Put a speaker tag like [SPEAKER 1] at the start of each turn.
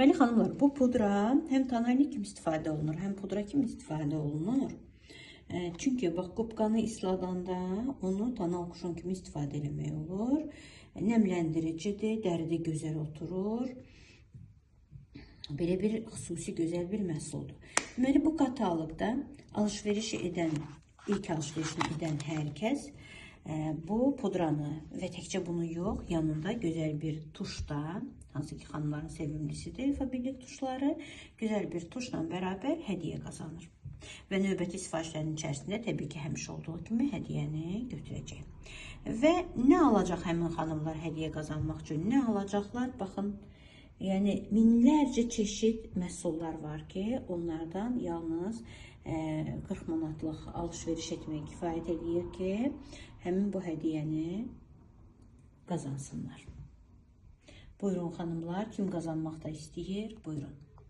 [SPEAKER 1] Deməli xanımlar, bu pudra həm tonallik kimi istifadə olunur, həm pudra kimi istifadə olunur. Çünki bax, qubqanı isladanda onu tonal kuşon kimi istifadə eləmək olur. Nəmləndiricidir, dəridə gözəl oturur. Belə bir xüsusi gözəl bir məhsuldur. Deməli, bu kataloqda ilk alışverişini edən hər kəs bu pudranı və təkcə bunu yox, yanında gözəl bir tuşda, hansı ki xanımların sevimlisidir, fabrik tuşları, gözəl bir tuşla bərabər hədiyyə qazanır. Və növbəti sifarişlərin içərisində təbii ki, həmişə olduğu kimi hədiyyəni götürəcək. Və nə alacaq həmin xanımlar hədiyyə qazanmaq üçün? Nə alacaqlar? Baxın, yəni minlərcə çeşid məhsullar var ki, onlardan yalnız 40 manatlıq alışveriş etmək kifayət edir ki, həmin bu hədiyyəni qazansınlar. Buyurun xanımlar, kim qazanmaq da istəyir? Buyurun.